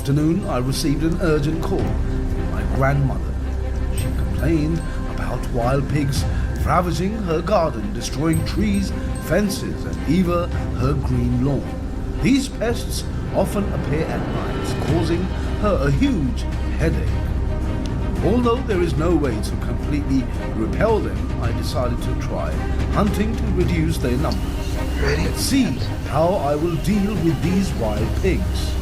afternoon, I received an urgent call from my grandmother. She complained about wild pigs ravaging her garden, destroying trees, fences, and even her green lawn. These pests often appear at night, causing her a huge headache. Although there is no way to completely repel them, I decided to try hunting to reduce their numbers. Let's see how I will deal with these wild pigs.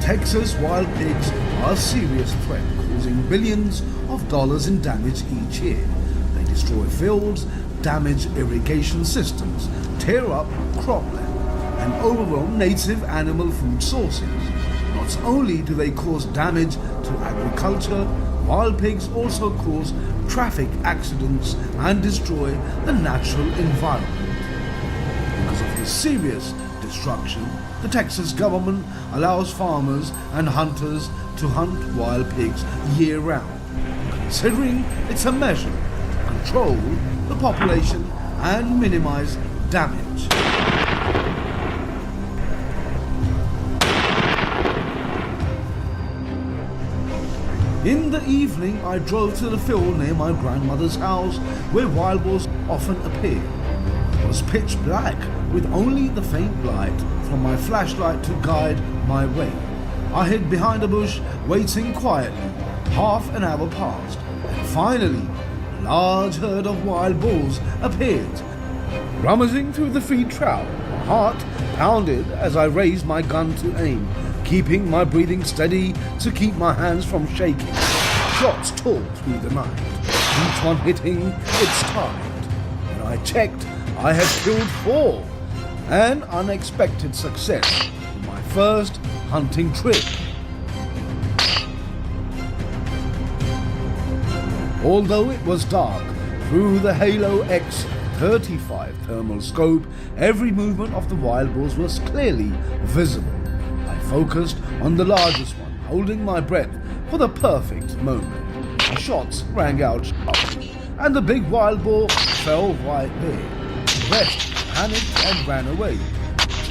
In Texas, wild pigs are a serious threat, causing billions of dollars in damage each year. They destroy fields, damage irrigation systems, tear up cropland, and overwhelm native animal food sources. Not only do they cause damage to agriculture, wild pigs also cause traffic accidents and destroy the natural environment. Because of this serious destruction, the Texas government allows farmers and hunters to hunt wild pigs year-round, considering it's a measure to control the population and minimize damage. In the evening, I drove to the field near my grandmother's house where wild boars often appear. It was pitch black with only the faint light from my flashlight to guide my way. I hid behind a bush, waiting quietly. Half an hour passed, and finally, a large herd of wild boars appeared. Rummaging through the feed trough, my heart pounded as I raised my gun to aim, keeping my breathing steady to keep my hands from shaking. Shots tore through the night, each one hitting its target. When I checked, I had killed 4. An unexpected success in my first hunting trip. Although it was dark, through the Halo X35 thermal scope, every movement of the wild boars was clearly visible. I focused on the largest one, holding my breath for the perfect moment. The shots rang out sharply, and the big wild boar fell right there. The rest panicked and ran away.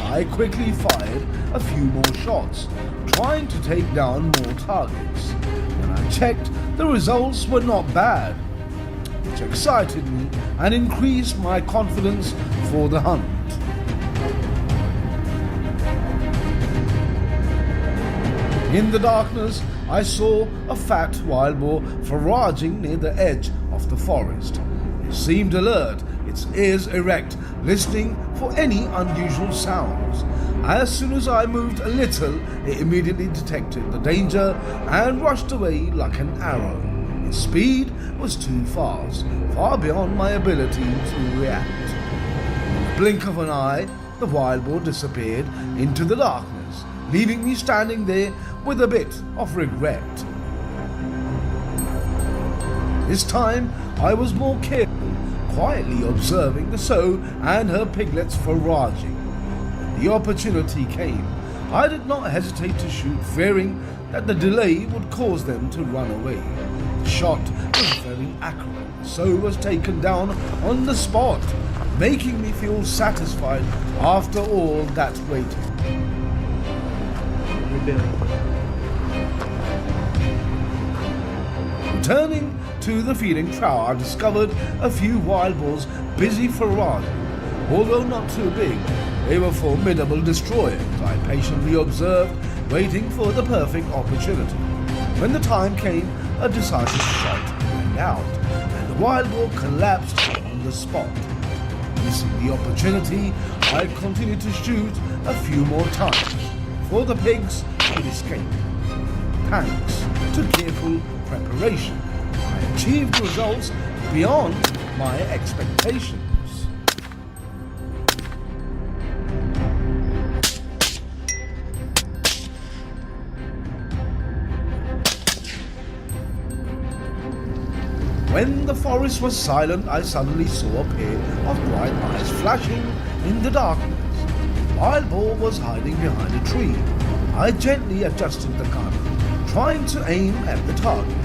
I quickly fired a few more shots, trying to take down more targets. When I checked, the results were not bad, which excited me and increased my confidence for the hunt. In the darkness, I saw a fat wild boar foraging near the edge of the forest. It seemed alert, its ears erect, listening for any unusual sounds. As soon as I moved a little, it immediately detected the danger and rushed away like an arrow. Its speed was too fast, far beyond my ability to react. In the blink of an eye, the wild boar disappeared into the darkness, leaving me standing there with a bit of regret. This time, I was more careful, quietly observing the sow and her piglets foraging. When the opportunity came, I did not hesitate to shoot, fearing that the delay would cause them to run away. The shot was very accurate. The sow was taken down on the spot, making me feel satisfied after all that waiting. Returning to the feeding trough, I discovered a few wild boars busy foraging. Although not too big, they were formidable destroyers. I patiently observed, waiting for the perfect opportunity. When the time came, a decisive shot rang out, and the wild boar collapsed on the spot. Missing the opportunity, I continued to shoot a few more times before the pigs could escape. Thanks to careful preparation, I achieved results beyond my expectations. When the forest was silent, I suddenly saw a pair of bright eyes flashing in the darkness. The wild boar was hiding behind a tree. I gently adjusted the gun, trying to aim at the target.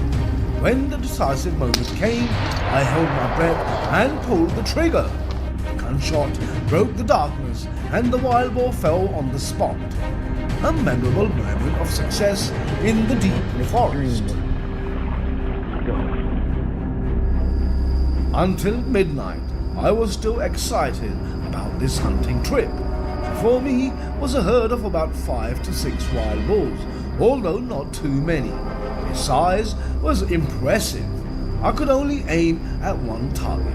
When the decisive moment came, I held my breath and pulled the trigger. The gunshot broke the darkness and the wild boar fell on the spot. A memorable moment of success in the deep forest. Until midnight, I was still excited about this hunting trip. Before me was a herd of about 5 to 6 wild boars, although not too many. Their size was impressive. I could only aim at one target.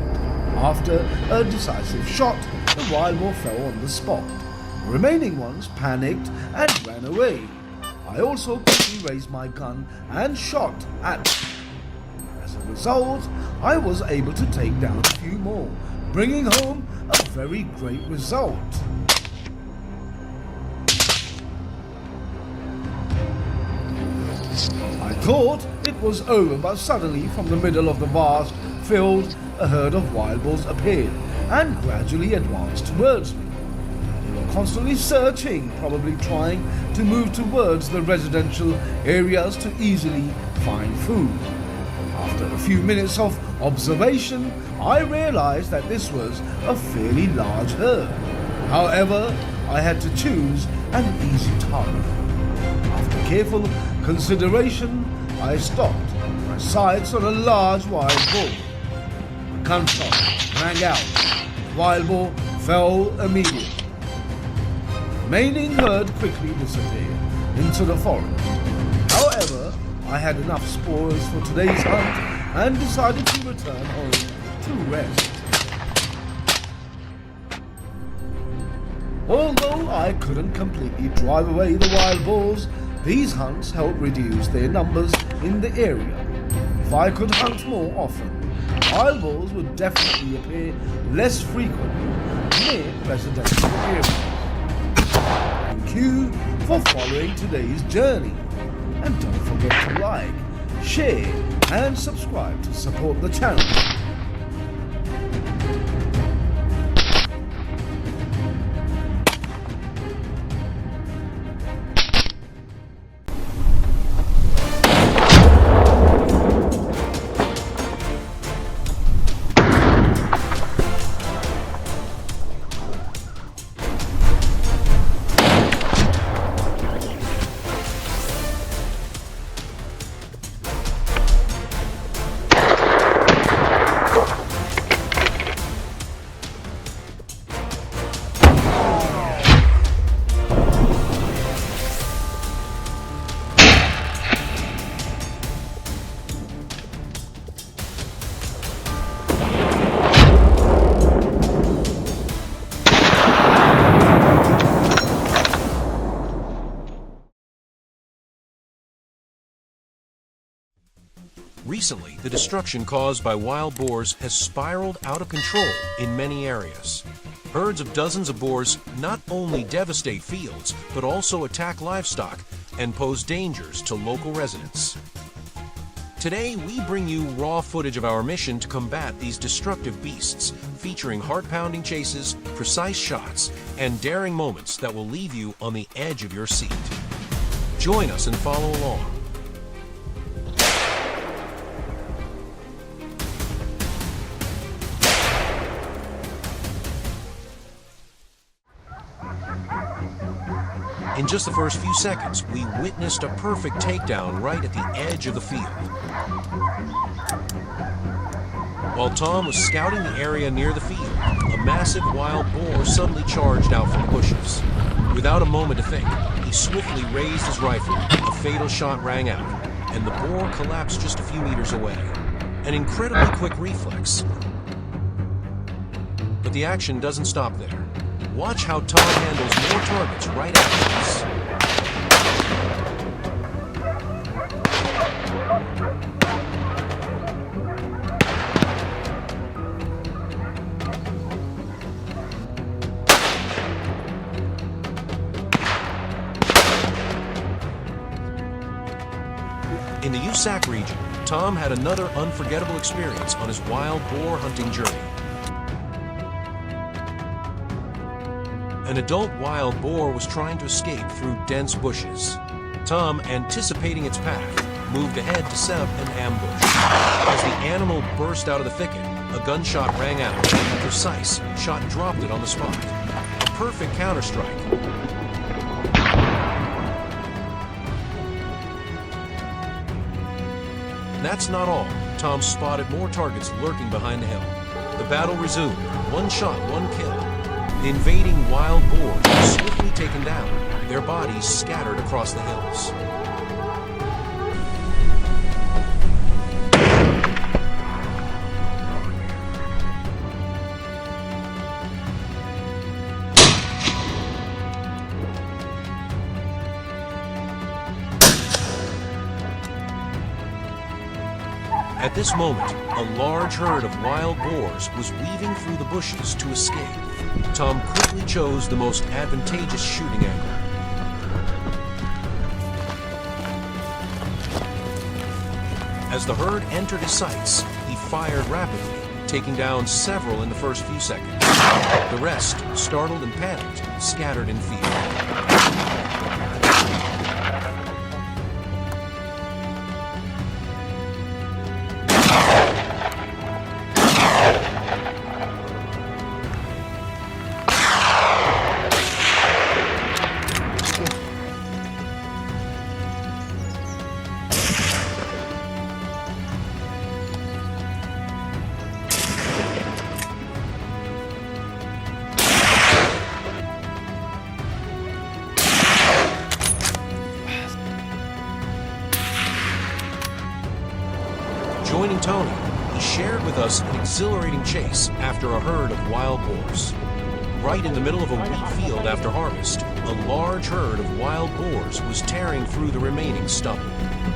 After a decisive shot, the wild boar fell on the spot. The remaining ones panicked and ran away. I also quickly raised my gun and shot at them. As a result, I was able to take down a few more, bringing home a very great result. I thought it was over, but suddenly from the middle of the vast field, a herd of wild boars appeared and gradually advanced towards me. They were constantly searching, probably trying to move towards the residential areas to easily find food. After a few minutes of observation, I realized that this was a fairly large herd. However, I had to choose an easy target. After careful consideration, I stopped my sights on a large wild boar. A gunshot rang out. The wild boar fell immediately. The remaining herd quickly disappeared into the forest. However, I had enough spoils for today's hunt and decided to return home to rest. Although I couldn't completely drive away the wild boars, these hunts helped reduce their numbers in the area. If I could hunt more often, wild boars would definitely appear less frequently near residential areas. Thank you for following today's journey. And don't forget to like, share and subscribe to support the channel. Recently, the destruction caused by wild boars has spiraled out of control in many areas. Herds of dozens of boars not only devastate fields, but also attack livestock and pose dangers to local residents. Today, we bring you raw footage of our mission to combat these destructive beasts, featuring heart-pounding chases, precise shots, and daring moments that will leave you on the edge of your seat. Join us and follow along. In just the first few seconds, we witnessed a perfect takedown right at the edge of the field. While Tom was scouting the area near the field, a massive wild boar suddenly charged out from the bushes. Without a moment to think, he swiftly raised his rifle, a fatal shot rang out, and the boar collapsed just a few meters away. An incredibly quick reflex. But the action doesn't stop there. Watch how Tom handles more targets right after this. In the USAC region, Tom had another unforgettable experience on his wild boar hunting journey. An adult wild boar was trying to escape through dense bushes. Tom, anticipating its path, moved ahead to set up an ambush. As the animal burst out of the thicket, A gunshot rang out. A precise shot dropped it on the spot. A perfect counterstrike. That's not all. Tom spotted more targets lurking behind the hill. The battle resumed. One shot, one kill. The invading wild boars were swiftly taken down, their bodies scattered across the hills. At this moment, a large herd of wild boars was weaving through the bushes to escape. Tom quickly chose the most advantageous shooting angle. As the herd entered his sights, he fired rapidly, taking down several in the first few seconds. The rest, startled and panicked, scattered in fear. Joining Tony, he shared with us an exhilarating chase after a herd of wild boars. Right in the middle of a wheat field after harvest, a large herd of wild boars was tearing through the remaining stubble.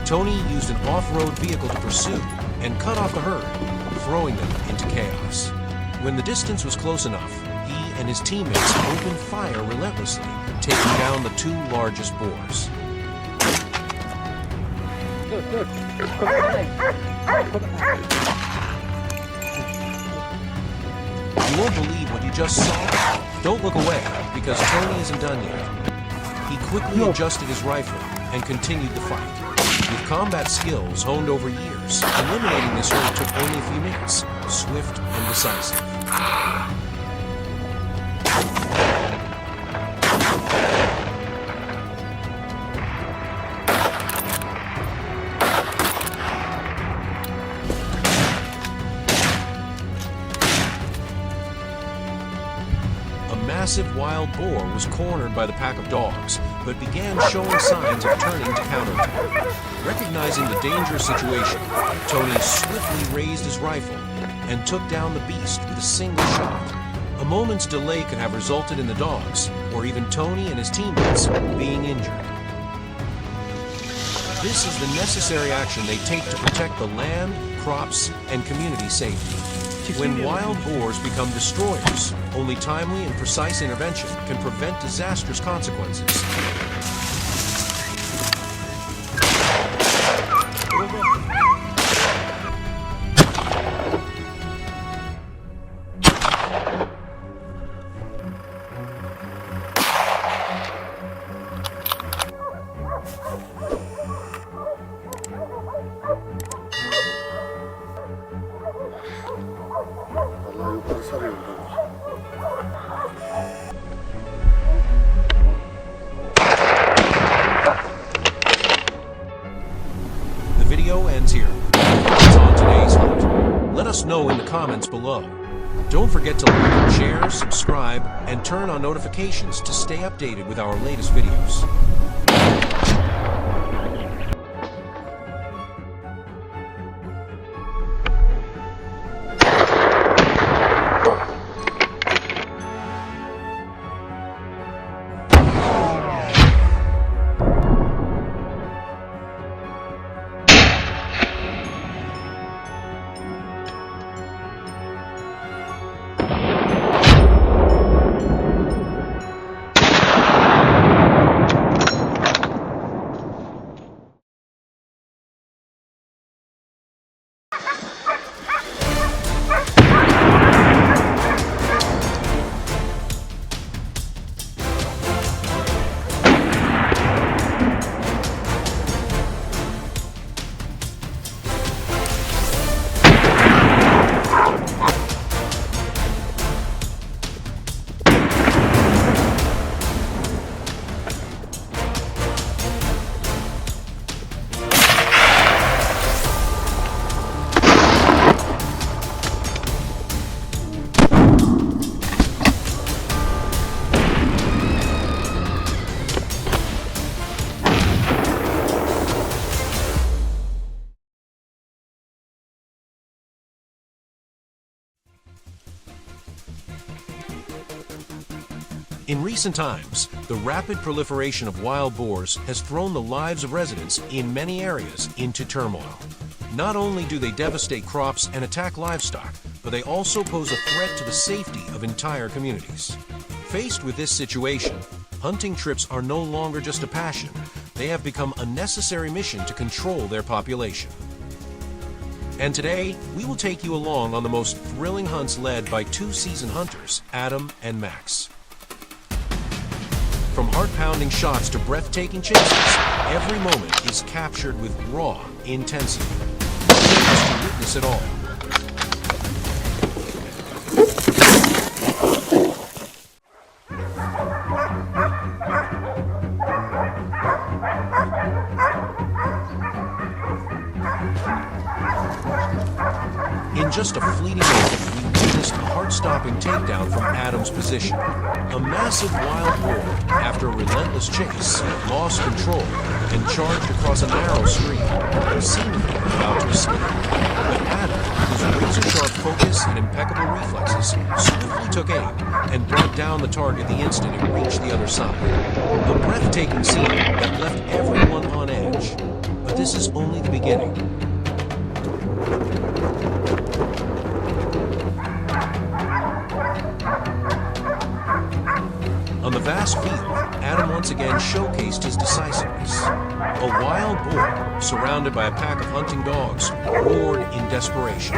Tony used an off-road vehicle to pursue and cut off the herd, throwing them into chaos. When the distance was close enough, he and his teammates opened fire relentlessly, taking down the two largest boars. You won't believe what you just saw. Don't look away, because Tony isn't done yet. He quickly adjusted his rifle and continued the fight. With combat skills honed over years, eliminating this herd took only a few minutes, swift and decisive. A massive wild boar was cornered by the pack of dogs, but began showing signs of turning to counterattack. Recognizing the dangerous situation, Tony swiftly raised his rifle and took down the beast with a single shot. A moment's delay could have resulted in the dogs, or even Tony and his teammates, being injured. This is the necessary action they take to protect the land, crops, and community safety. When wild boars become destroyers, only timely and precise intervention can prevent disastrous consequences. The video ends here. That's on today's hunt. Let us know in the comments below. Don't forget to like, share, subscribe, and turn on notifications to stay updated with our latest videos. In recent times, the rapid proliferation of wild boars has thrown the lives of residents in many areas into turmoil. Not only do they devastate crops and attack livestock, but they also pose a threat to the safety of entire communities. Faced with this situation, hunting trips are no longer just a passion. They have become a necessary mission to control their population. And today, we will take you along on the most thrilling hunts led by two seasoned hunters, Adam and Max. From heart-pounding shots to breathtaking chases, every moment is captured with raw intensity. To witness it all. In just a fleeting moment, we witnessed a heart-stopping takedown from Adam's position. A massive wild boar, after a relentless chase, lost control and charged across a narrow stream, seemingly about to escape. But Adam, whose razor-sharp focus and impeccable reflexes, swiftly took aim and brought down the target the instant it reached the other side. A breathtaking scene that left everyone on edge. But this is only the beginning. On the vast field, Adam once again showcased his decisiveness. A wild boar, surrounded by a pack of hunting dogs, roared in desperation.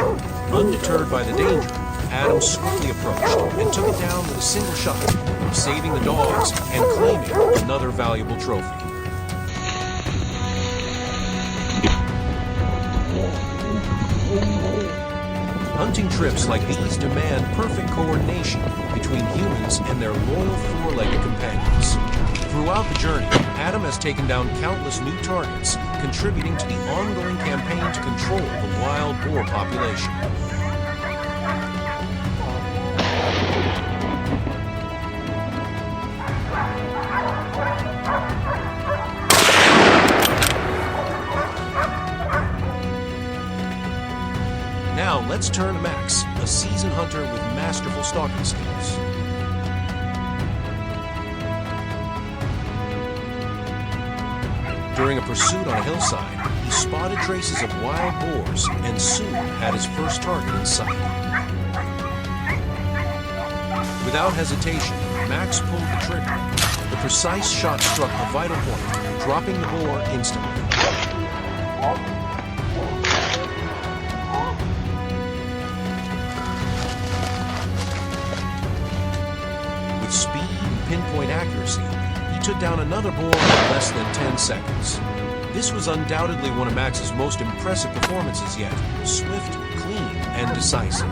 Undeterred by the danger, Adam swiftly approached and took it down with a single shot, saving the dogs and claiming another valuable trophy. Hunting trips like these demand perfect coordination between humans and their loyal four-legged companions. Throughout the journey, Adam has taken down countless new targets, contributing to the ongoing campaign to control the wild boar population. Now, let's turn to Max, a seasoned hunter with masterful stalking skills. During a pursuit on a hillside, he spotted traces of wild boars and soon had his first target in sight. Without hesitation, Max pulled the trigger. The precise shot struck a vital point, dropping the boar instantly. With speed and pinpoint accuracy, he took down another boar in less than 10 seconds. This was undoubtedly one of Max's most impressive performances yet, swift, clean, and decisive.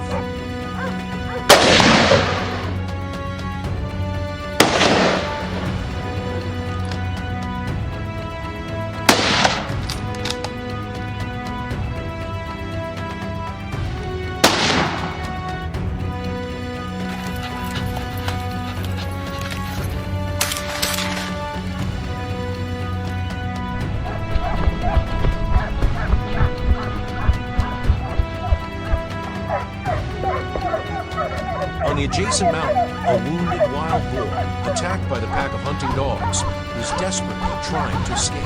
On the adjacent mountain, a wounded wild boar, attacked by the pack of hunting dogs, was desperately trying to escape.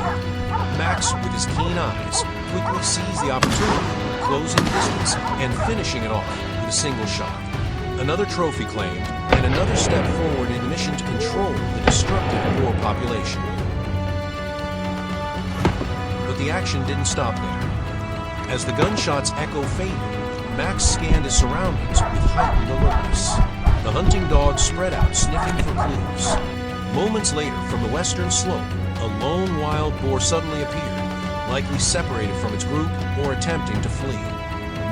Max, with his keen eyes, quickly seized the opportunity, closing the distance and finishing it off with a single shot. Another trophy claimed, and another step forward in the mission to control the destructive boar population. But the action didn't stop there. As the gunshots echo faded, Max scanned his surroundings with heightened alertness. The hunting dogs spread out, sniffing for clues. Moments later, from the western slope, a lone wild boar suddenly appeared, likely separated from its group or attempting to flee.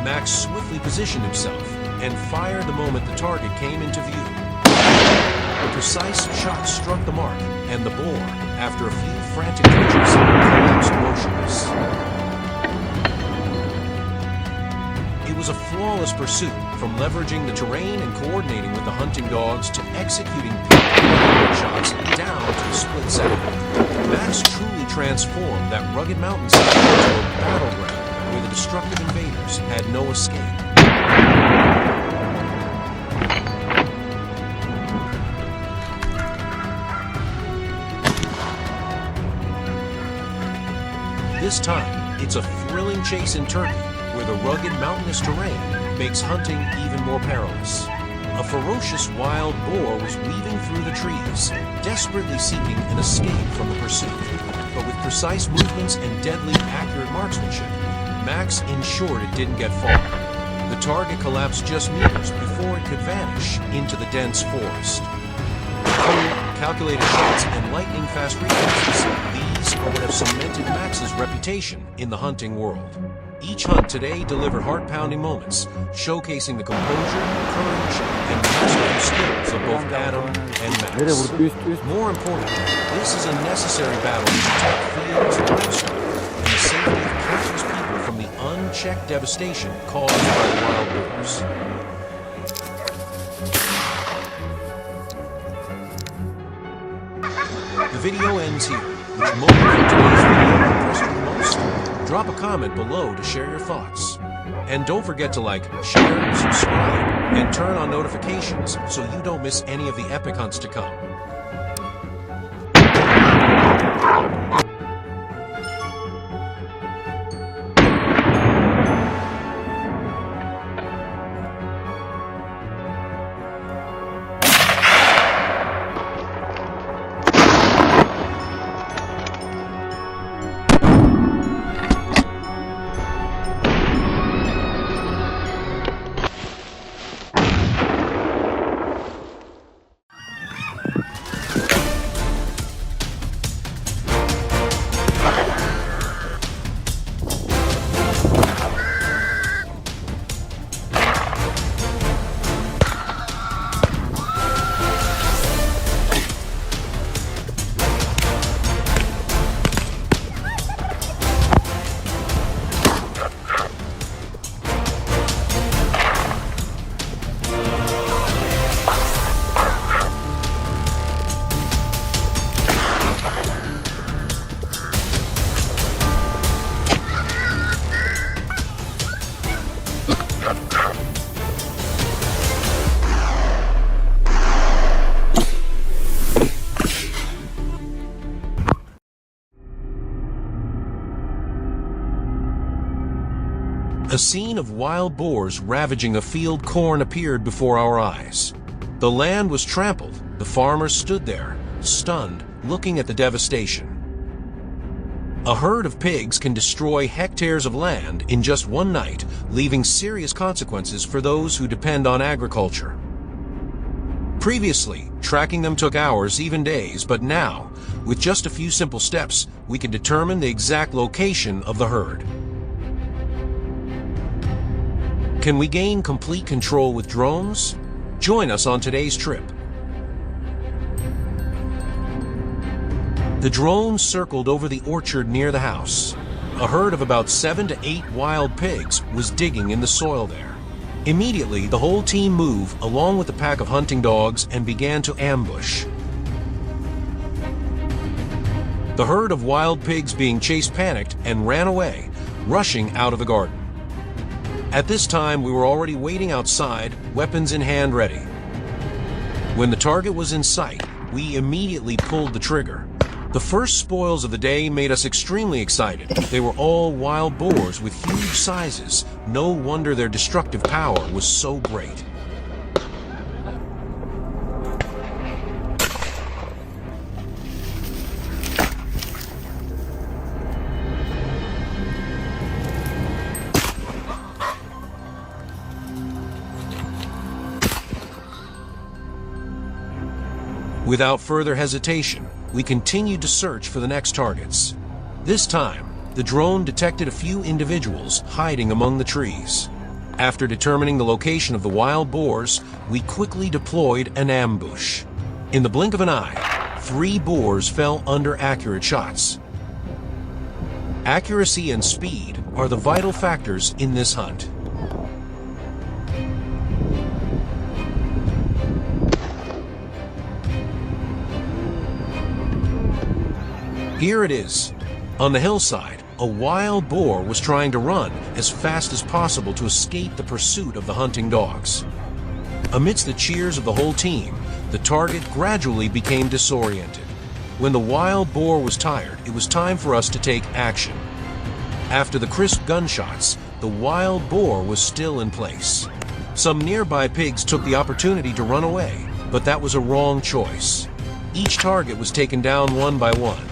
Max swiftly positioned himself and fired the moment the target came into view. A precise shot struck the mark, and the boar, after a few frantic twitches, collapsed motionless. It was a flawless pursuit, from leveraging the terrain and coordinating with the hunting dogs to executing pinpoint shots down to the split second. Max truly transformed that rugged mountainside into a battleground where the destructive invaders had no escape. This time, it's a thrilling chase in Turkey, where the rugged mountainous terrain makes hunting even more perilous. A ferocious wild boar was weaving through the trees, desperately seeking an escape from the pursuit. But with precise movements and deadly accurate marksmanship, Max ensured it didn't get far. The target collapsed just meters before it could vanish into the dense forest. Cool, calculated shots and lightning-fast reflexes, these are what have cemented Max's reputation in the hunting world. Each hunt today delivered heart-pounding moments, showcasing the composure, courage, and masterful skills of both Adam and Max. More importantly, this is a necessary battle to protect fields and livestock, and the safety of countless people from the unchecked devastation caused by the wild boars. The video ends here. Which moment from today's video impressed you the most? Drop a comment below to share your thoughts. And don't forget to like, share, subscribe, and turn on notifications so you don't miss any of the epic hunts to come. A scene of wild boars ravaging a field corn appeared before our eyes. The land was trampled. The farmers stood there, stunned, looking at the devastation. A herd of pigs can destroy hectares of land in just one night, leaving serious consequences for those who depend on agriculture. Previously, tracking them took hours, even days, but now, with just a few simple steps, we can determine the exact location of the herd. Can we gain complete control with drones? Join us on today's trip. The drone circled over the orchard near the house. A herd of about 7 to 8 wild pigs was digging in the soil there. Immediately, the whole team moved along with a pack of hunting dogs and began to ambush. The herd of wild pigs being chased panicked and ran away, rushing out of the garden. At this time, we were already waiting outside, weapons in hand ready. When the target was in sight, we immediately pulled the trigger. The first spoils of the day made us extremely excited. They were all wild boars with huge sizes. No wonder their destructive power was so great. Without further hesitation, we continued to search for the next targets. This time, the drone detected a few individuals hiding among the trees. After determining the location of the wild boars, we quickly deployed an ambush. In the blink of an eye, 3 boars fell under accurate shots. Accuracy and speed are the vital factors in this hunt. Here it is. On the hillside, a wild boar was trying to run as fast as possible to escape the pursuit of the hunting dogs. Amidst the cheers of the whole team, the target gradually became disoriented. When the wild boar was tired, it was time for us to take action. After the crisp gunshots, the wild boar was still in place. Some nearby pigs took the opportunity to run away, but that was a wrong choice. Each target was taken down one by one.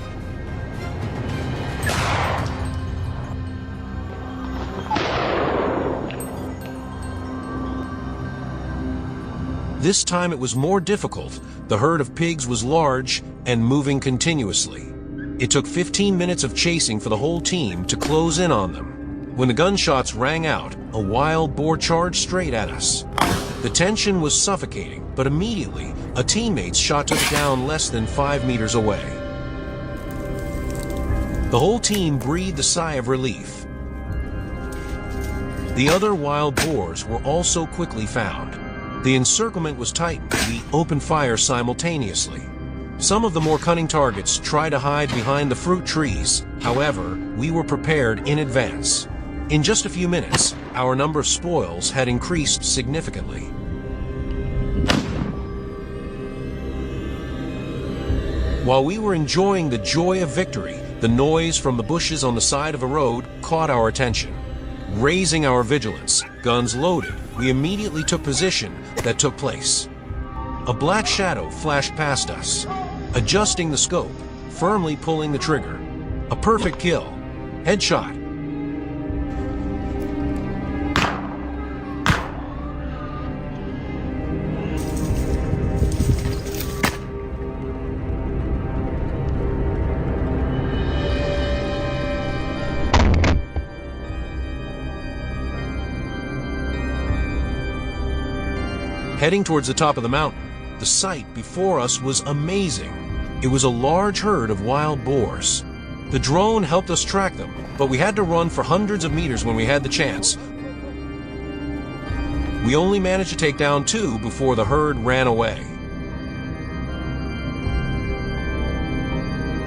This time it was more difficult. The herd of pigs was large and moving continuously. It took 15 minutes of chasing for the whole team to close in on them. When the gunshots rang out, a wild boar charged straight at us. The tension was suffocating, but immediately, a teammate's shot took it down less than 5 meters away. The whole team breathed a sigh of relief. The other wild boars were also quickly found. The encirclement was tightened. We opened fire simultaneously. Some of the more cunning targets tried to hide behind the fruit trees. However, we were prepared in advance. In just a few minutes, our number of spoils had increased significantly. While we were enjoying the joy of victory, the noise from the bushes on the side of a road caught our attention. Raising our vigilance, guns loaded, we immediately took position that took place. A black shadow flashed past us. Adjusting the scope, firmly pulling the trigger. A perfect kill. Headshot. Heading towards the top of the mountain, the sight before us was amazing. It was a large herd of wild boars. The drone helped us track them, but we had to run for hundreds of meters when we had the chance. We only managed to take down 2 before the herd ran away.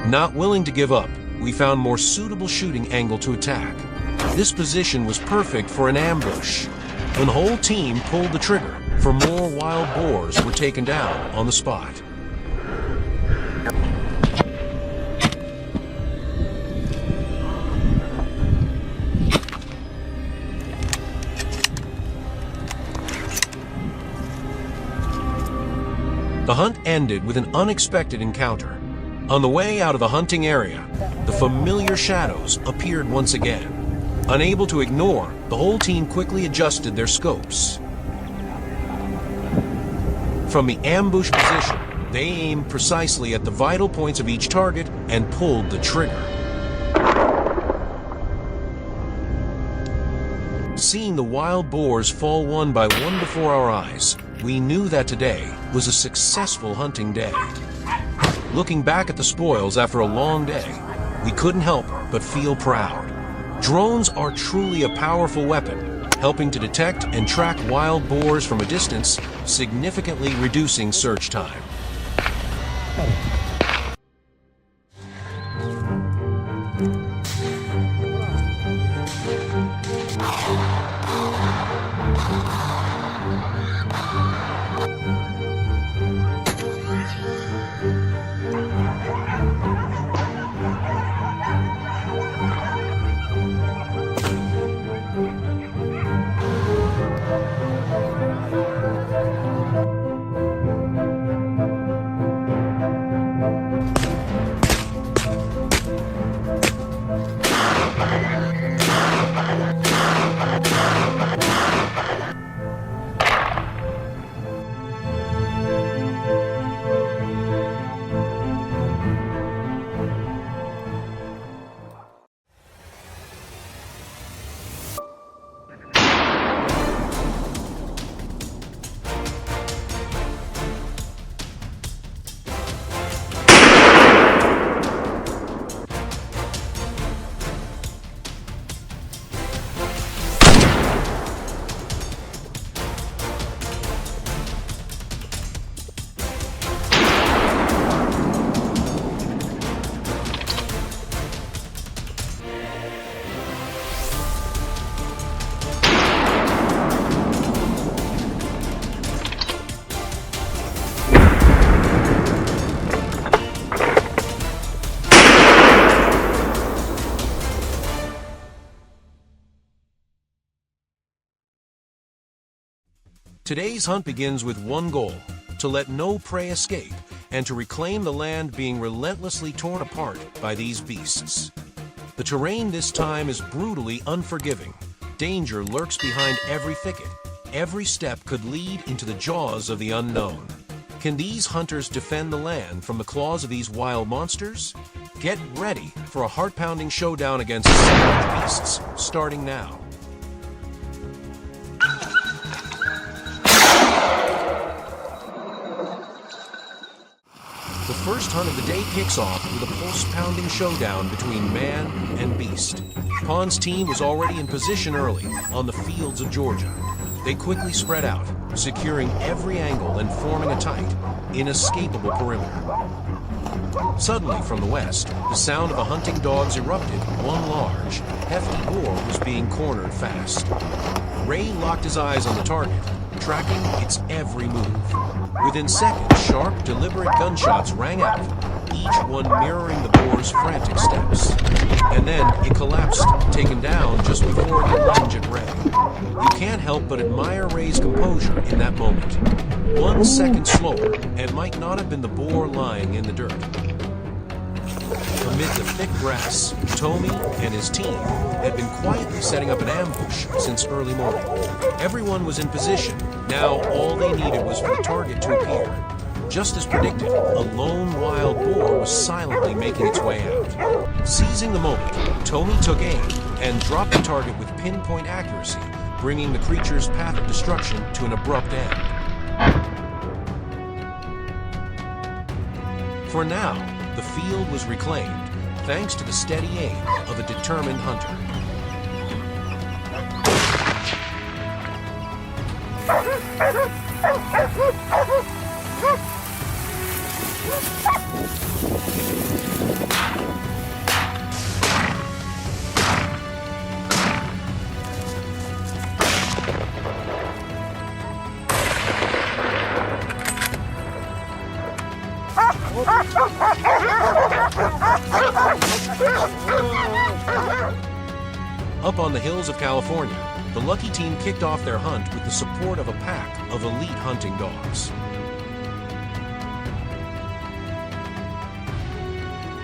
Not willing to give up, we found more suitable shooting angle to attack. This position was perfect for an ambush. When the whole team pulled the trigger, for more wild boars were taken down on the spot. The hunt ended with an unexpected encounter. On the way out of the hunting area, the familiar shadows appeared once again. Unable to ignore, the whole team quickly adjusted their scopes. From the ambush position, they aimed precisely at the vital points of each target and pulled the trigger. Seeing the wild boars fall one by one before our eyes, we knew that today was a successful hunting day. Looking back at the spoils after a long day, we couldn't help but feel proud. Drones are truly a powerful weapon, helping to detect and track wild boars from a distance, significantly reducing search time. Today's hunt begins with one goal: to let no prey escape and to reclaim the land being relentlessly torn apart by these beasts. The terrain this time is brutally unforgiving. Danger lurks behind every thicket. Every step could lead into the jaws of the unknown. Can these hunters defend the land from the claws of these wild monsters? Get ready for a heart-pounding showdown against savage beasts, starting now. The first hunt of the day kicks off with a pulse-pounding showdown between man and beast. Pond's team was already in position early on the fields of Georgia. They quickly spread out, securing every angle and forming a tight, inescapable perimeter. Suddenly, from the west, the sound of a hunting dogs erupted. One large, hefty boar was being cornered fast. Ray locked his eyes on the target, tracking its every move. Within seconds, sharp, deliberate gunshots rang out, each one mirroring the boar's frantic steps. And then it collapsed, taken down just before it could lunge at Ray. You can't help but admire Ray's composure in that moment. 1 second slower, and might not have been the boar lying in the dirt. Amid the thick grass, Tommy and his team had been quietly setting up an ambush since early morning. Everyone was in position. Now all they needed was for the target to appear. Just as predicted, a lone wild boar was silently making its way out. Seizing the moment, Tommy took aim and dropped the target with pinpoint accuracy, bringing the creature's path of destruction to an abrupt end. For now, the field was reclaimed, thanks to the steady aim of a determined hunter. Up on the hills of California, the Lucky Team kicked off their hunt with the support of a pack of elite hunting dogs.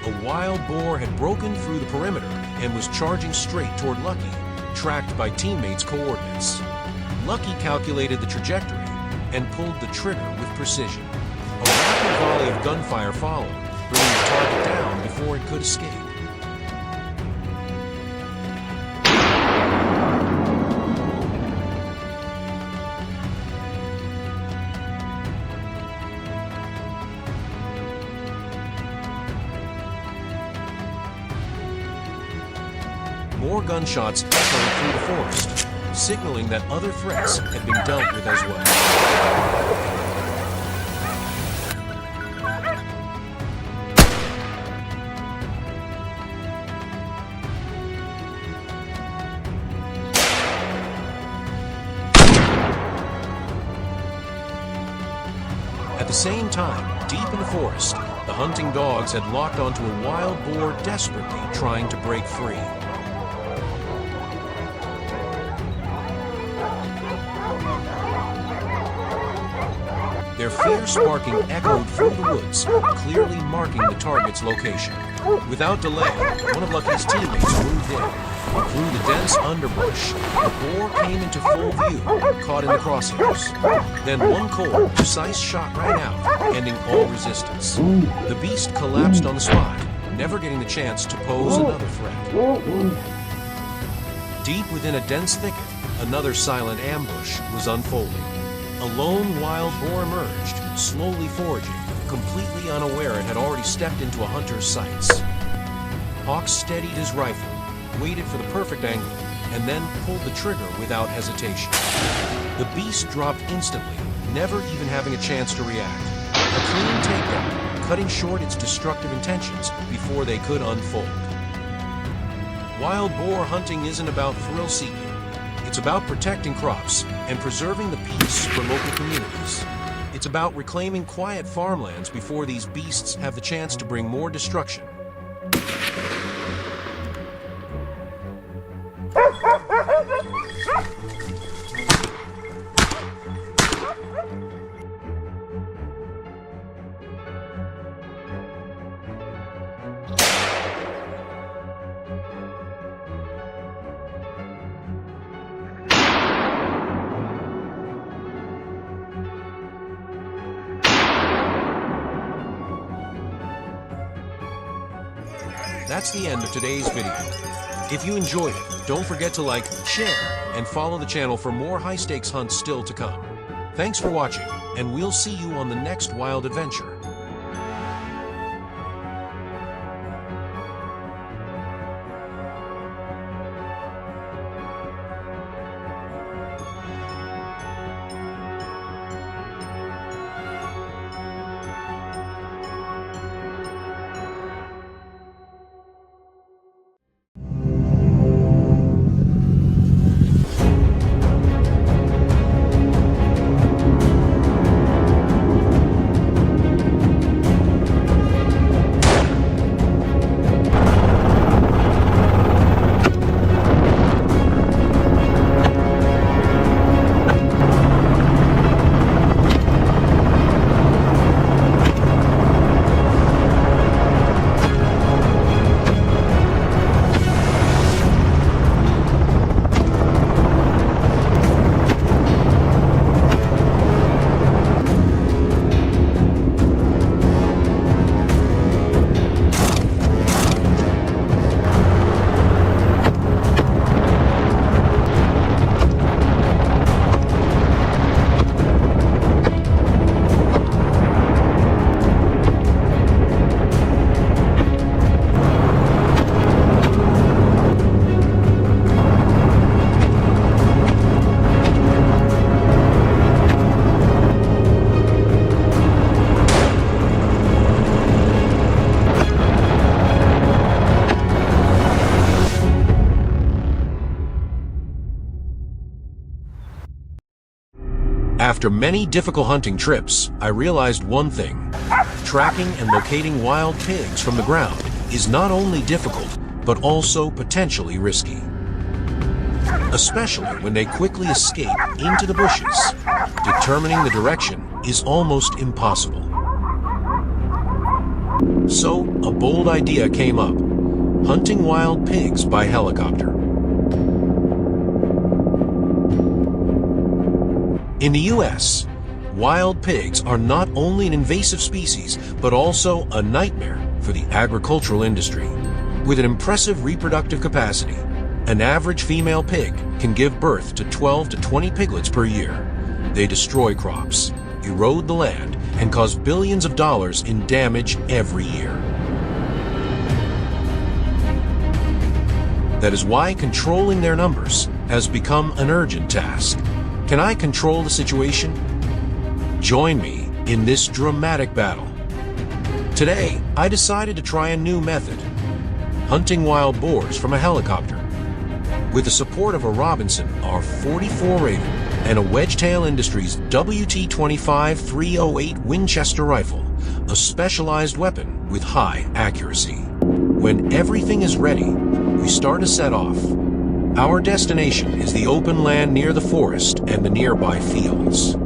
A wild boar had broken through the perimeter and was charging straight toward Lucky, tracked by teammates' coordinates. Lucky calculated the trajectory and pulled the trigger with precision. A rapid volley of gunfire followed, bringing the target down before it could escape. More gunshots echoed through the forest, signaling that other threats had been dealt with as well. At the same time, deep in the forest, the hunting dogs had locked onto a wild boar desperately trying to break free. Their fierce barking echoed through the woods, clearly marking the target's location. Without delay, one of Lucky's teammates moved in. Through the dense underbrush, the boar came into full view, caught in the crosshairs. Then one cold, precise shot rang out, ending all resistance. The beast collapsed on the spot, never getting the chance to pose another threat. Deep within a dense thicket, another silent ambush was unfolding. A lone wild boar emerged, slowly foraging, completely unaware it had already stepped into a hunter's sights. Hawk steadied his rifle, waited for the perfect angle, and then pulled the trigger without hesitation. The beast dropped instantly, never even having a chance to react. A clean takedown, cutting short its destructive intentions before they could unfold. Wild boar hunting isn't about thrill-seeking. It's about protecting crops and preserving the peace for local communities. It's about reclaiming quiet farmlands before these beasts have the chance to bring more destruction. that's the end of today's video. If you enjoyed it, don't forget to like, share, and follow the channel for more high-stakes hunts still to come. Thanks for watching, and we'll see you on the next wild adventure. After many difficult hunting trips, I realized one thing. Tracking and locating wild pigs from the ground is not only difficult, but also potentially risky. Especially when they quickly escape into the bushes. Determining the direction is almost impossible. So, a bold idea came up: hunting wild pigs by helicopter. In the U.S., wild pigs are not only an invasive species, but also a nightmare for the agricultural industry. With an impressive reproductive capacity, an average female pig can give birth to 12 to 20 piglets per year. They destroy crops, erode the land, and cause billions of dollars in damage every year. That is why controlling their numbers has become an urgent task. Can I control the situation? Join me in this dramatic battle. Today, I decided to try a new method: hunting wild boars from a helicopter. With the support of a Robinson R44 Raven and a Wedgetail Industries WT-25-308 Winchester rifle, a specialized weapon with high accuracy. When everything is ready, we start to set off. Our destination is the open land near the forest and the nearby fields.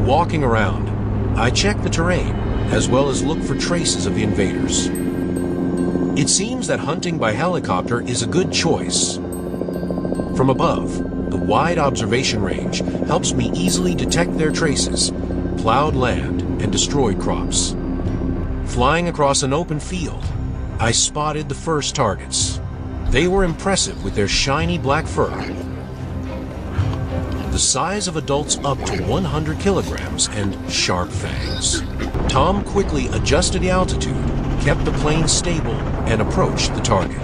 Walking around, I check the terrain, as well as look for traces of the invaders. It seems that hunting by helicopter is a good choice. From above, the wide observation range helps me easily detect their traces, plowed land, and destroyed crops. Flying across an open field, I spotted the first targets. They were impressive with their shiny black fur. The size of adults up to 100 kilograms and sharp fangs. Tom quickly adjusted the altitude, kept the plane stable, and approached the target.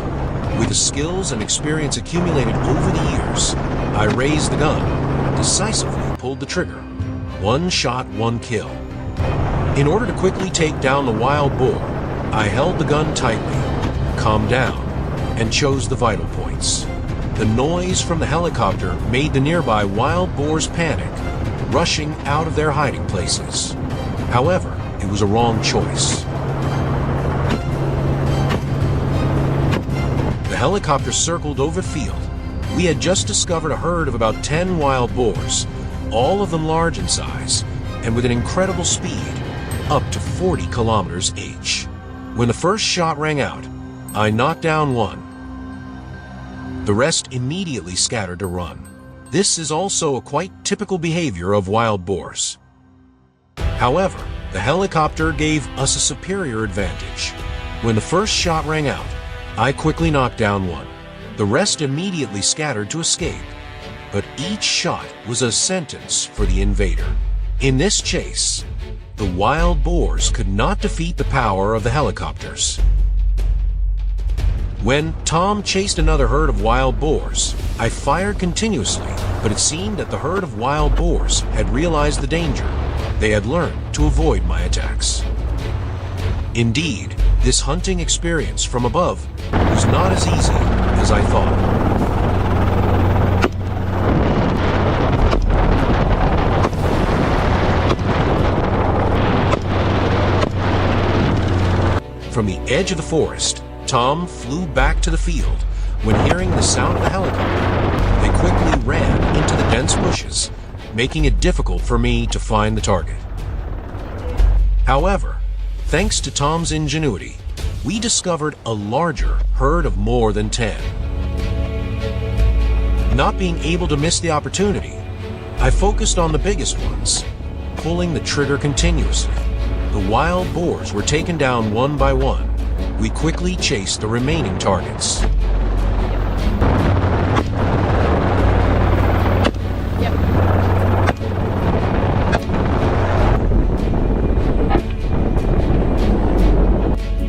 With the skills and experience accumulated over the years, I raised the gun, decisively pulled the trigger. One shot, one kill. In order to quickly take down the wild boar, I held the gun tightly, calmed down, and chose the vital points. The noise from the helicopter made the nearby wild boars panic, rushing out of their hiding places. However, it was a wrong choice. The helicopter circled over the field. We had just discovered a herd of about 10 wild boars, all of them large in size, and with an incredible speed, up to 40 kilometers each. When the first shot rang out, I knocked down one. The rest immediately scattered to run. This is also a quite typical behavior of wild boars. However, the helicopter gave us a superior advantage. When the first shot rang out, I quickly knocked down one. The rest immediately scattered to escape. But each shot was a sentence for the invader. In this chase, the wild boars could not defeat the power of the helicopters. When Tom chased another herd of wild boars, I fired continuously, but it seemed that the herd of wild boars had realized the danger. They had learned to avoid my attacks. Indeed, this hunting experience from above was not as easy as I thought. From the edge of the forest, Tom flew back to the field. When hearing the sound of the helicopter, they quickly ran into the dense bushes, making it difficult for me to find the target. However, thanks to Tom's ingenuity, we discovered a larger herd of more than 10. Not being able to miss the opportunity, I focused on the biggest ones, pulling the trigger continuously. The wild boars were taken down one by one. We quickly chased the remaining targets.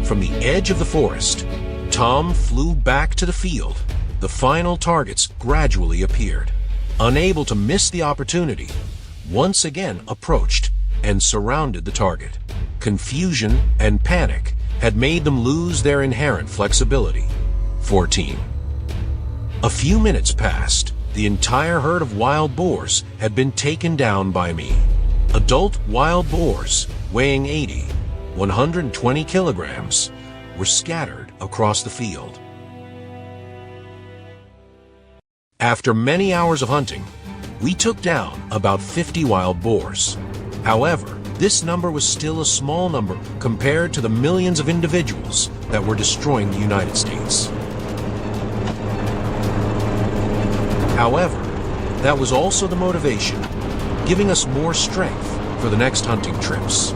From the edge of the forest, Tom flew back to the field. The final targets gradually appeared. Unable to miss the opportunity, once again approached and surrounded the target. Confusion and panic had made them lose their inherent flexibility. 14. A few minutes passed. The entire herd of wild boars had been taken down by me. Adult wild boars, weighing 80, 120 kilograms, were scattered across the field. After many hours of hunting, we took down about 50 wild boars. However, this number was still a small number compared to the millions of individuals that were destroying the United States. However, that was also the motivation, giving us more strength for the next hunting trips.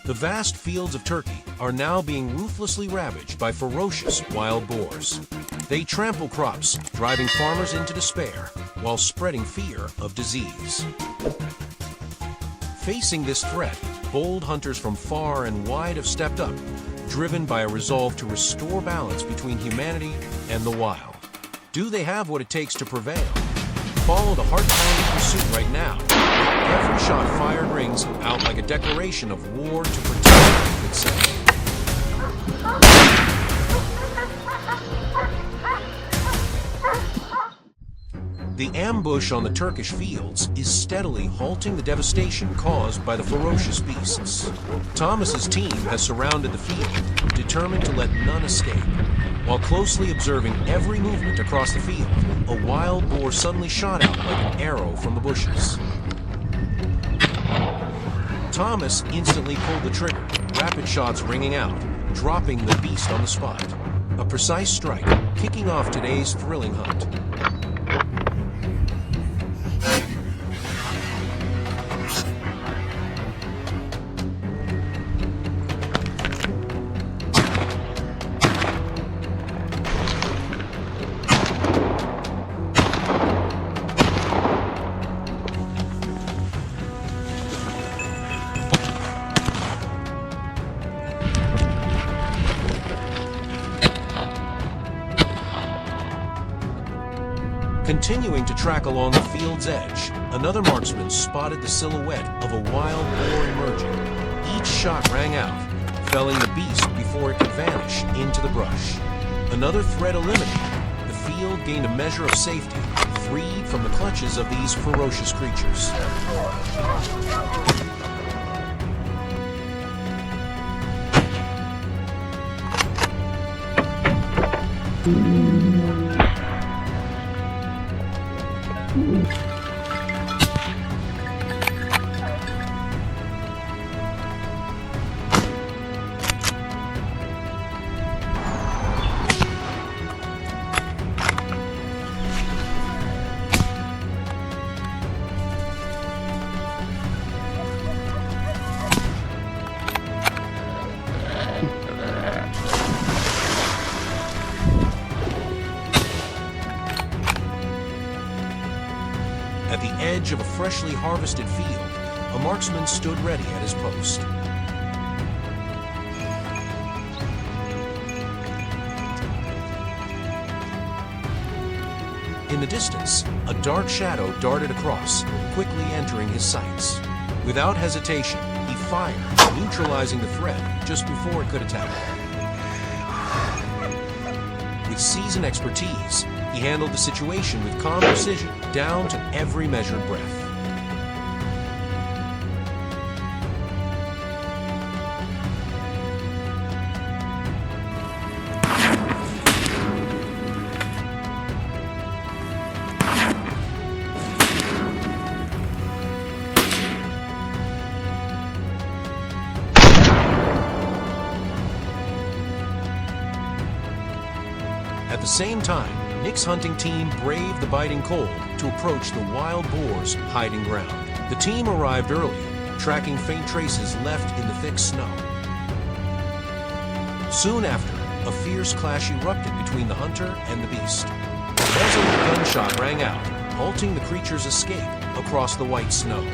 The vast fields of Turkey are now being ruthlessly ravaged by ferocious wild boars. They trample crops, driving farmers into despair, while spreading fear of disease. Facing this threat, bold hunters from far and wide have stepped up, driven by a resolve to restore balance between humanity and the wild. Do they have what it takes to prevail? Follow the heart-pounding pursuit right now. Every shot fired rings out like a declaration of war to protect itself. The ambush on the Turkish fields is steadily halting the devastation caused by the ferocious beasts. Thomas's team has surrounded the field, determined to let none escape. While closely observing every movement across the field, a wild boar suddenly shot out like an arrow from the bushes. Thomas instantly pulled the trigger, rapid shots ringing out, dropping the beast on the spot. A precise strike, kicking off today's thrilling hunt. Continuing to track along the field's edge, another marksman spotted the silhouette of a wild boar emerging. Each shot rang out, felling the beast before it could vanish into the brush. Another threat eliminated, the field gained a measure of safety, freed from the clutches of these ferocious creatures. At the edge of a freshly harvested field, a marksman stood ready at his post. In the distance, a dark shadow darted across, quickly entering his sights. Without hesitation, he fired, neutralizing the threat just before it could attack. With seasoned expertise, he handled the situation with calm precision, down to every measured breath. At the same time, Nick's hunting team braved the biting cold to approach the wild boar's hiding ground. The team arrived early, tracking faint traces left in the thick snow. Soon after, a fierce clash erupted between the hunter and the beast. A resolute gunshot rang out, halting the creature's escape across the white snow.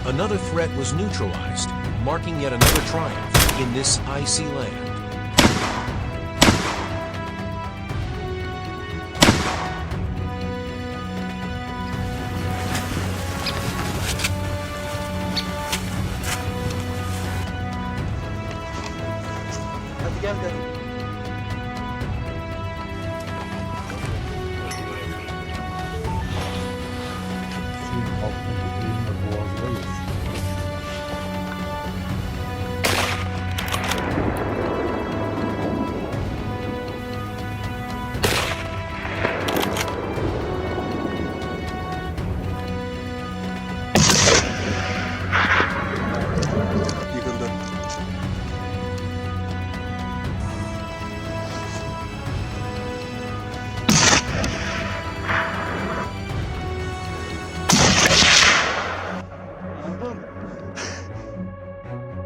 Another threat was neutralized, marking yet another triumph in this icy land. Hadi gel gel. Suyun altındaki eğimle boğazlayız. Yıkıldı.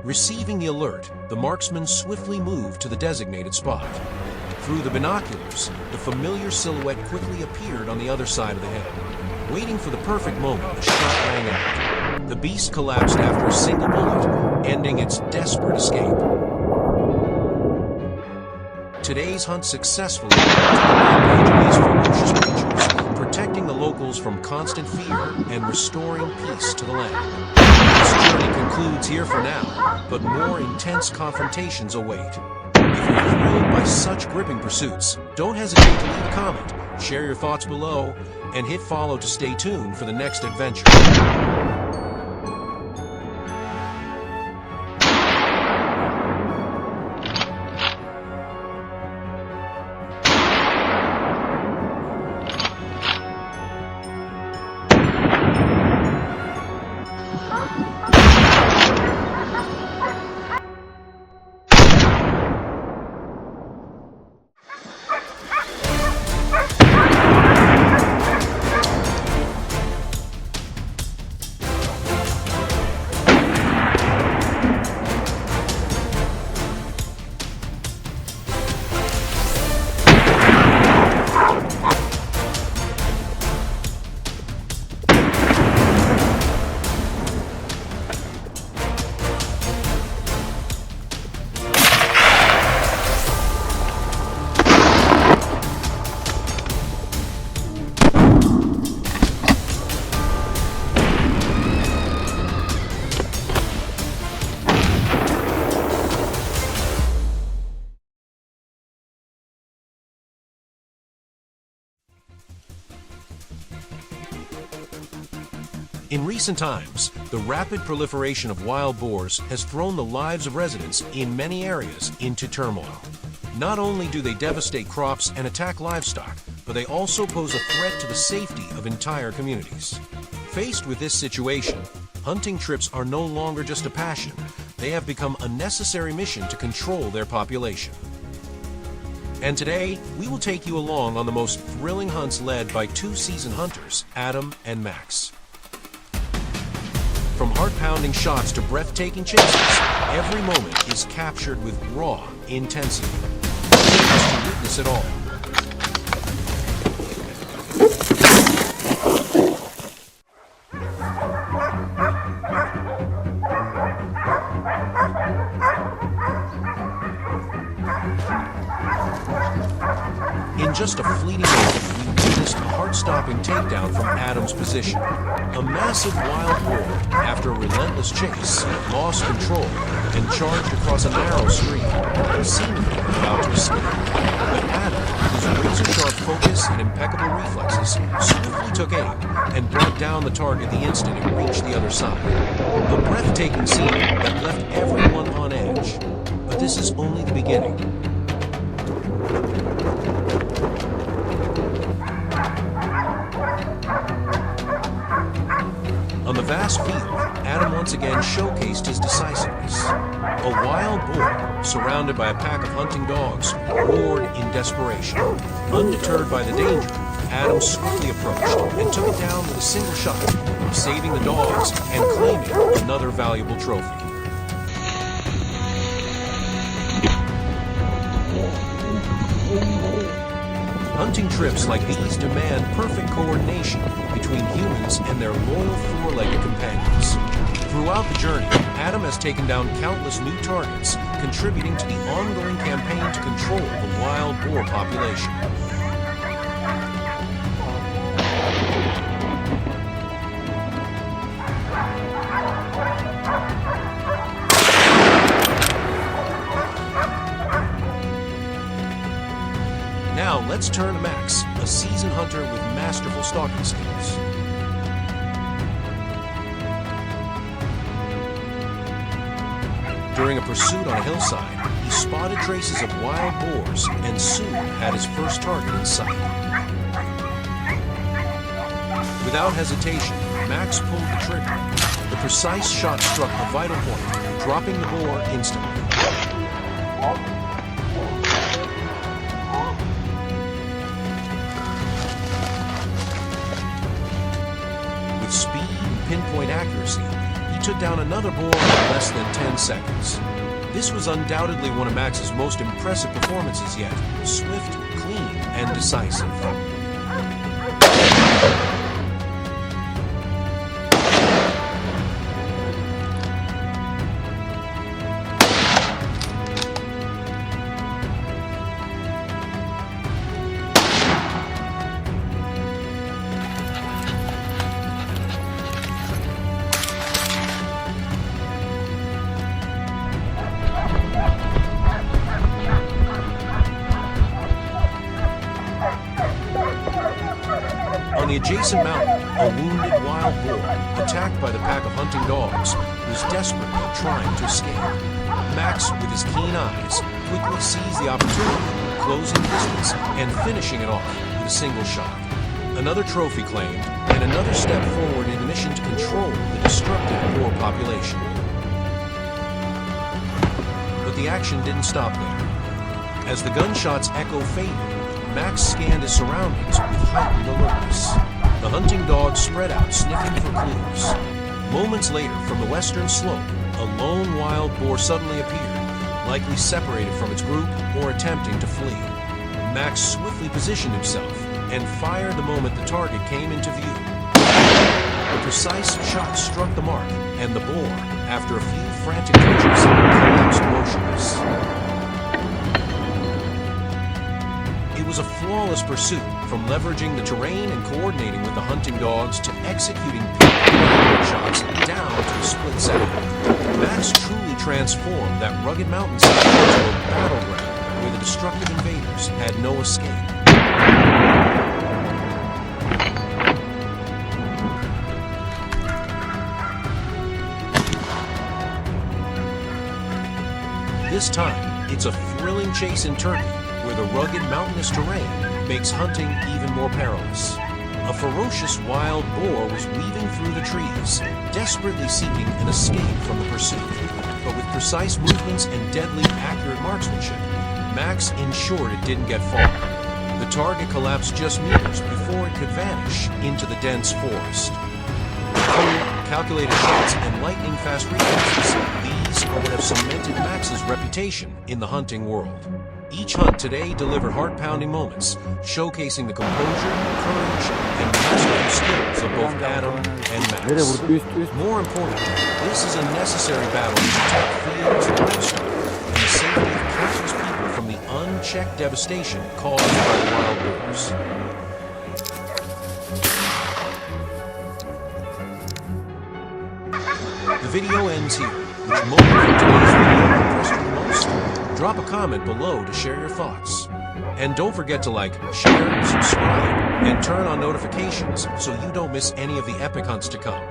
Receiving the alert, the marksman swiftly moved to the designated spot. Through the binoculars, the familiar silhouette quickly appeared on the other side of the hill. Waiting for the perfect moment, the shot rang out. The beast collapsed after a single bullet, ending its desperate escape. Today's hunt successfully led to the rampage of these ferocious creatures, protecting the locals from constant fear and restoring peace to the land. This journey concludes here for now, but more intense confrontations await. If you're thrilled by such gripping pursuits, don't hesitate to leave a comment, share your thoughts below, and hit follow to stay tuned for the next adventure. In recent times, the rapid proliferation of wild boars has thrown the lives of residents in many areas into turmoil. Not only do they devastate crops and attack livestock, but they also pose a threat to the safety of entire communities. Faced with this situation, hunting trips are no longer just a passion. They have become a necessary mission to control their population. And today, we will take you along on the most thrilling hunts led by two seasoned hunters, Adam and Max. From heart-pounding shots to breathtaking chases, every moment is captured with raw intensity. To witness it all. In just a fleeting moment, we witnessed a heart-stopping takedown from Adam's position. A massive wild boar, after a relentless chase, lost control and charged across a narrow stream, seemingly about to escape. But Adam, whose razor-sharp focus and impeccable reflexes, swiftly took aim and brought down the target the instant it reached the other side. A breathtaking scene that left everyone on edge. But this is only the beginning. On the vast field, Adam once again showcased his decisiveness. A wild boar, surrounded by a pack of hunting dogs, roared in desperation. Undeterred by the danger, Adam swiftly approached and took it down with a single shot, saving the dogs and claiming another valuable trophy. Hunting trips like these demand perfect coordination between humans and their loyal four-legged companions. Throughout the journey, Adam has taken down countless new targets, contributing to the ongoing campaign to control the wild boar population. Now, let's turn to Max, a seasoned hunter with masterful stalking skills. During a pursuit on a hillside, he spotted traces of wild boars and soon had his first target in sight. Without hesitation, Max pulled the trigger. The precise shot struck a vital point, dropping the boar instantly. With speed and pinpoint accuracy, he took down another boar in less than 10 seconds. This was undoubtedly one of Max's most impressive performances yet. Swift, clean, and decisive. On the adjacent mountain, a wounded wild boar, attacked by the pack of hunting dogs, was desperately trying to escape. Max, with his keen eyes, quickly seized the opportunity, closing the distance and finishing it off with a single shot. Another trophy claimed, and another step forward in the mission to control the destructive boar population. But the action didn't stop there. As the gunshots' echo faded, Max scanned his surroundings with heightened alertness. The hunting dogs spread out, sniffing for clues. Moments later, from the western slope, a lone wild boar suddenly appeared, likely separated from its group or attempting to flee. Max swiftly positioned himself and fired the moment the target came into view. A precise shot struck the mark, and the boar, after a few frantic twitches, collapsed motionless. It was a flawless pursuit, from leveraging the terrain and coordinating with the hunting dogs to executing pinpoint shots down to a split second. Max truly transformed that rugged mountainside into a battleground where the destructive invaders had no escape. This time, it's a thrilling chase in Turkey, where the rugged mountainous terrain makes hunting even more perilous. A ferocious wild boar was weaving through the trees, desperately seeking an escape from the pursuit. But with precise movements and deadly accurate marksmanship, Max ensured it didn't get far. The target collapsed just meters before it could vanish into the dense forest. Cold, calculated shots and lightning-fast reflexes, these are what have cemented Max's reputation in the hunting world. Each hunt today delivered heart-pounding moments, showcasing the composure, courage, and masterful skills of both Adam and Nereye Max. vurdu? Üst. More importantly, this is a necessary battle to protect fields and livestock, and the safety of countless people from the unchecked devastation caused by the wild boars. The video ends here. Which moment from today's video impressed you the most? Drop a comment below to share your thoughts. And don't forget to like, share, subscribe, and turn on notifications so you don't miss any of the epic hunts to come.